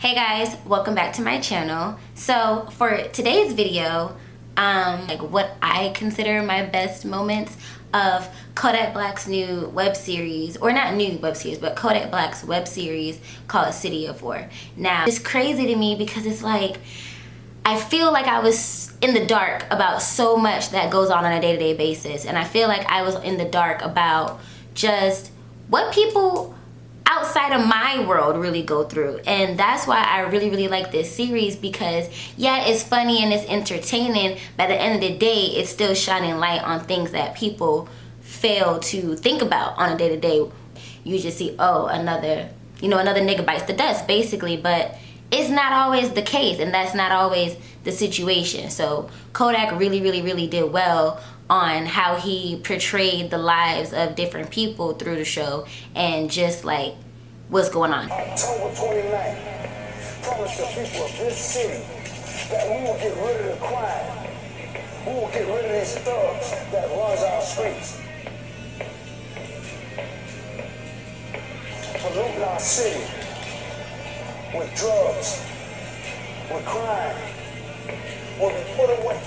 Hey guys, welcome back to my channel. So for today's video, like what I consider my best moments of Kodak Black's new web series, or not new web series, but Kodak Black's web series called City of War. Now, it's crazy to me because it's like, I feel like I was in the dark about so much that goes on a day-to-day basis. And I feel like I was in the dark about just what people outside of my world really go through. And that's why I really like this series, because yeah, it's funny and it's entertaining, but at the end of the day, it's still shining light on things that people fail to think about on a day-to-day. You just see, oh, another nigga bites the dust, basically, but it's not always the case, and that's not always the situation. So Kodak really did well on how he portrayed the lives of different people through the show and just like what's going on. October 29th, promise the people of this city that we will get rid of the crime. We will get rid of these thugs that runs our streets. Polluting our city with drugs, with crime, will be put away.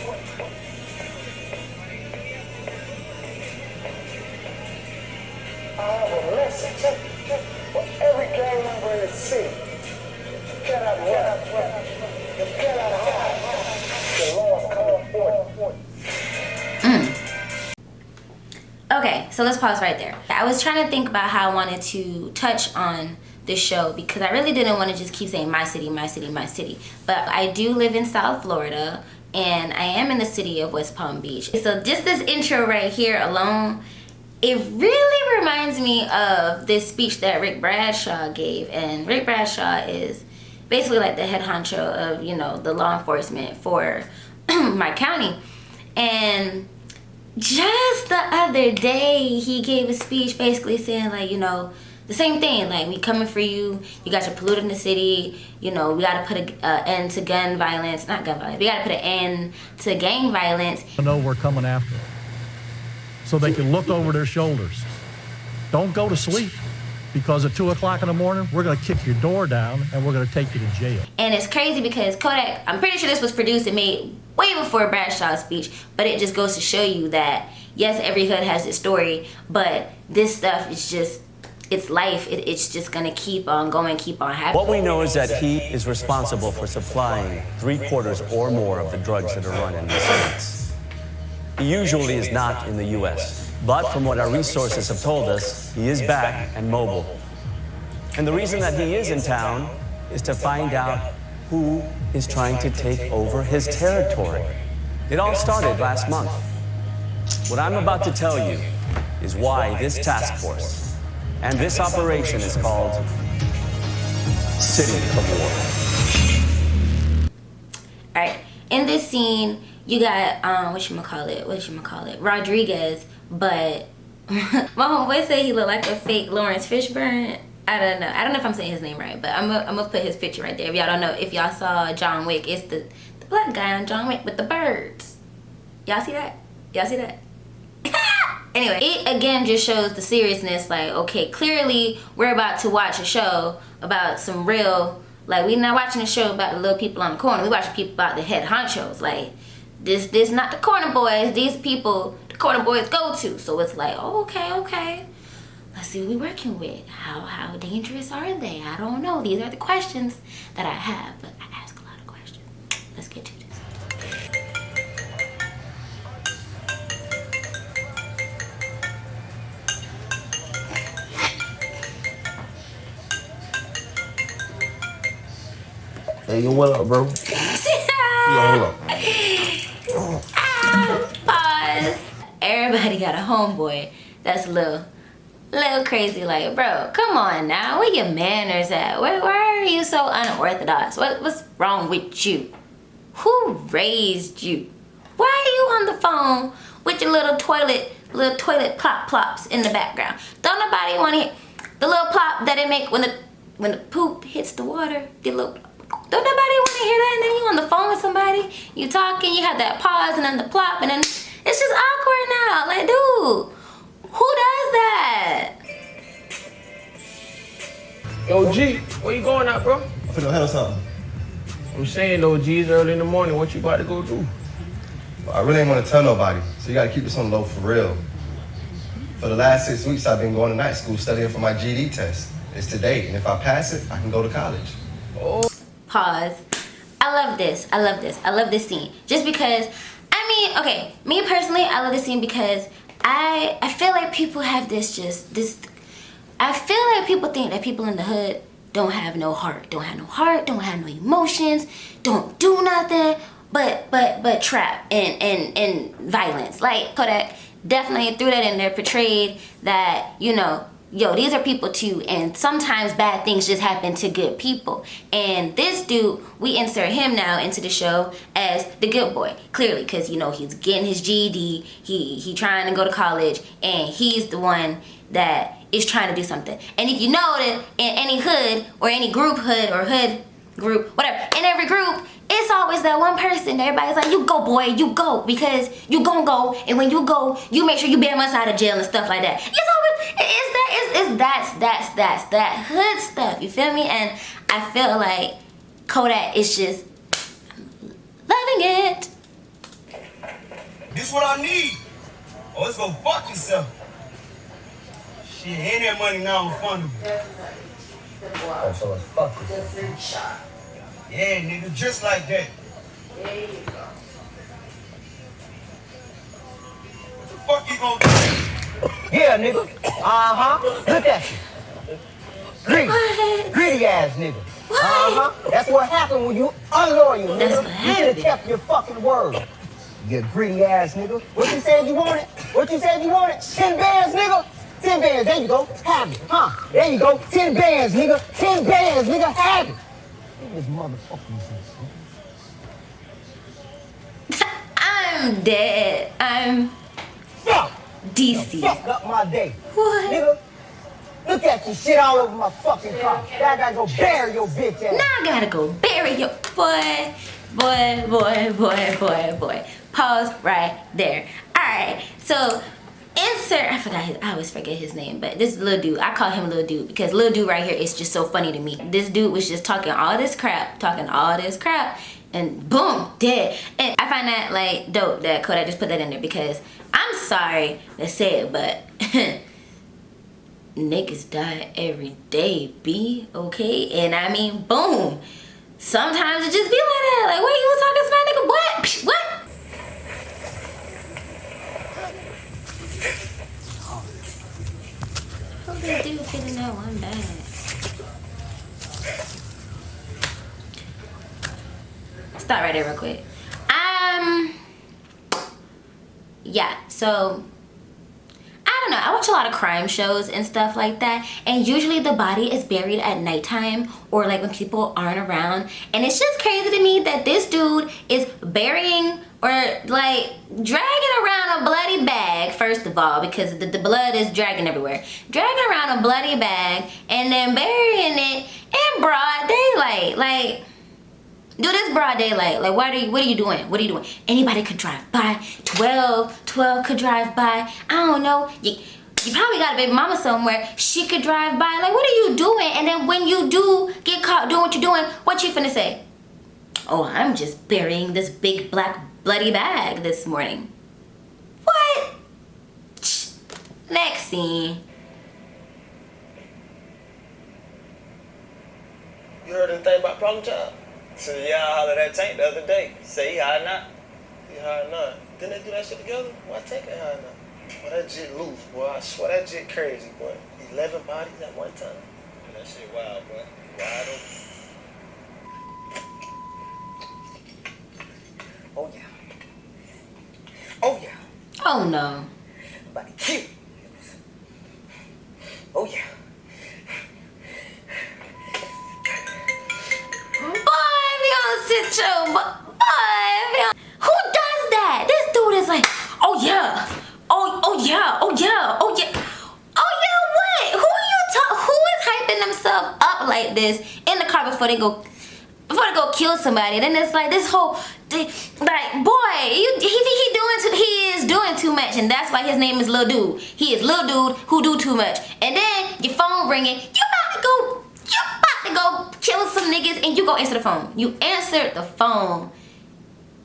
I have a message for every gang member in the city. You cannot run. You cannot hide. The law is coming forth. Okay, so let's pause right there. I was trying to think about how I wanted to touch on this show, because I really didn't want to just keep saying my city. But I do live in South Florida, and I am in the city of West Palm Beach. So just this intro right here alone, it really reminds me of this speech that Rick Bradshaw gave. And Rick Bradshaw is basically like the head honcho of, the law enforcement for my county. And just the other day, he gave a speech basically saying, like, the same thing, like, we coming for you. You guys are polluting the city. We got to put an end to gun violence. Not gun violence. We got to put an end to gang violence. I know we're coming after them, so they can look over their shoulders. Don't go to sleep, because at 2 o'clock in the morning, we're going to kick your door down and we're going to take you to jail. And it's crazy because Kodak, I'm pretty sure this was produced and made way before Bradshaw's speech, but it just goes to show you that, yes, every hood has its story, but this stuff is just, it's life. It's just gonna keep on going, keep on happening. What we know is that he is responsible for supplying 3/4 or more of the drugs that are run in the states. He usually is not in the U.S., but from what our resources have told us, he is back and mobile. And the reason that he is in town is to find out who is trying to take over his territory. It all started last month. What I'm about to tell you is why this task force and this operation is called City of War. All right, in this scene, you got Rodriguez, but my homeboy said he looked like a fake Lawrence Fishburne. I don't know if I'm saying his name right, but I'm gonna put his picture right there. If y'all don't know, if y'all saw John Wick, it's the black guy on John Wick with the birds. Y'all see that? Anyway, it again just shows the seriousness, like, okay, clearly we're about to watch a show about some real, like, we're not watching a show about the little people on the corner. We're watching people about the head honchos. Like, this not the corner boys. These people the corner boys go to. So it's like, oh, okay. Let's see what we're working with. How dangerous are they? I don't know. These are the questions that I have, but I ask a lot of questions. Let's get to this. Hey, what up, bro? Hold up. Pause. Everybody got a homeboy that's a little crazy. Like, bro, come on now. Where your manners at? Why are you so unorthodox? What's wrong with you? Who raised you? Why are you on the phone with your little toilet plops in the background? Don't nobody want to hear the little plop that it make when the poop hits the water? Don't nobody want to hear that? And then you on the phone with somebody, you talking, you have that pause and then the plop, and then it's just awkward now. Like, dude, who does that? Yo, G, where you going at, bro? finna handle something. I'm saying though, G's early in the morning, what you about to go do? I really ain't want to tell nobody, so you gotta keep this on the low for real. For the last 6 weeks, I've been going to night school studying for my GED test. It's today, and if I pass it, I can go to college. Pause. I love this. I love this. I love this scene. Just because, I mean, okay, me personally, I love this scene because I feel like people have this, I feel like people think that people in the hood don't have no heart, don't have no emotions, don't do nothing but trap and violence. Like Kodak definitely threw that in there, portrayed that, you know, yo, these are people too, and sometimes bad things just happen to good people. And this dude, we insert him now into the show as the good boy, clearly, because, you know, he's getting his GED, he trying to go to college, and he's the one that is trying to do something. And if you know that in any hood or any group, whatever, in every group, it's always that one person that everybody's like, you go boy, you go, because you gonna go, and when you go, you make sure you bail us out of jail and stuff like that. That's that hood stuff, you feel me? And I feel like Kodak is just loving it. This what I need. Oh, let's go fuck yourself. Shit, ain't that money now refundable. Oh, so let's fuck this. Yeah, nigga, just like that. There you go. What the fuck you gonna do? Yeah, nigga. Look at you. Greedy ass nigga. That's what happened when you unloyal, That's nigga. what You should have kept your fucking word. You greedy ass nigga. What you said you wanted? What you said you wanted? 10 bands, nigga. 10 bands. There you go. Have it. Huh? There you go. 10 bands, nigga. 10 bands, nigga. Have it. This motherfucking I'm dead. I'm fuck. DC. Fuck up my day. What? Nigga, look at you, shit all over my fucking car. Now I gotta go bury your bitch ass. Now I gotta go bury your boy. Pause right there. Alright, so insert, I always forget his name, but this little dude, I call him little dude because little dude right here is just so funny to me. This dude was just talking all this crap, and boom, dead. And I find that like dope that Kodak just put that in there, because I'm sorry to say it, but niggas die every day, B, okay? And I mean, boom. Sometimes it just be like that. Like, wait, you was talking smack, nigga? What? What? What did dude fit in that one bag? Stop right there real quick. Yeah, so I don't know, I watch a lot of crime shows and stuff like that, and usually the body is buried at nighttime or like when people aren't around, and it's just crazy to me that this dude is burying or like dragging around a bloody bag, first of all, because the blood is dragging everywhere, dragging around a bloody bag and then burying it in broad daylight. Like, dude, it's broad daylight. Like, what are you doing? What are you doing? Anybody could drive by. 12 could drive by. I don't know. You probably got a baby mama somewhere. She could drive by. Like, what are you doing? And then when you do get caught doing what you're doing, what you finna say? Oh, I'm just burying this big black bloody bag this morning. What? Next scene. You heard anything about Problem Child? So yeah, I hollered at Tank the other day. Say he hiding out. He hiding out. Didn't they do that shit together? Why Tank ain't hiding out? Boy, that jit loose, boy. I swear that jit crazy, boy. 11 bodies at one time. That shit wild, boy. Wide open. Oh yeah. Oh yeah. Oh no. About to kill you. Oh yeah. Sit your boy. Who does that? This dude is like, oh yeah, oh yeah, what? Who is hyping themselves up like this in the car before they go kill somebody? Then it's like this whole like, boy, he is doing too much, and that's why his name is Lil Dude. He is Lil Dude who do too much. And then your phone ringing, you about to go kill some niggas and you go answer the phone. You answered the phone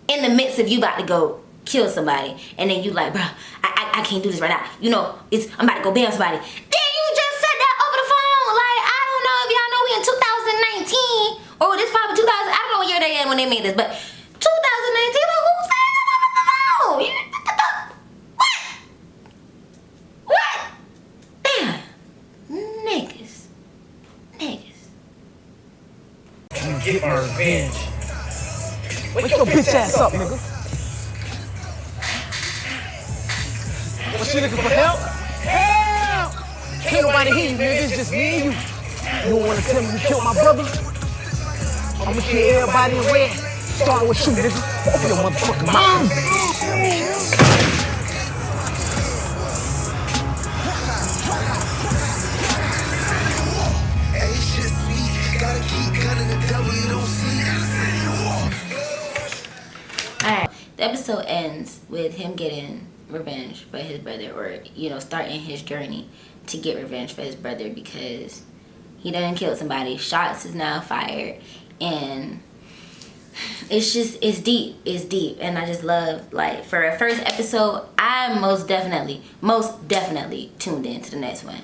in the midst of you about to go kill somebody, and then you like, bro, I can't do this right now. You know, I'm about to go bail somebody. Then you just said that over the phone. Like, I don't know if y'all know we in 2019 or this probably 2000. I don't know what year they in when they made this, but 2019. Like, who's saying that over the phone? What? Damn, niggas. Get my revenge. Wake your bitch ass up, nigga. What, you looking for help? Help! Can't nobody hear you, nigga. It's just me and you. You don't wanna tell me you killed my brother? I'ma kill everybody in red. Starting with you, nigga. Open your motherfucking mouth. Alright, the episode ends with him getting revenge for his brother, or, you know, starting his journey to get revenge for his brother because he done killed somebody. Shots is now fired, and it's deep, and I just love, like, for a first episode, I most definitely tuned in to the next one.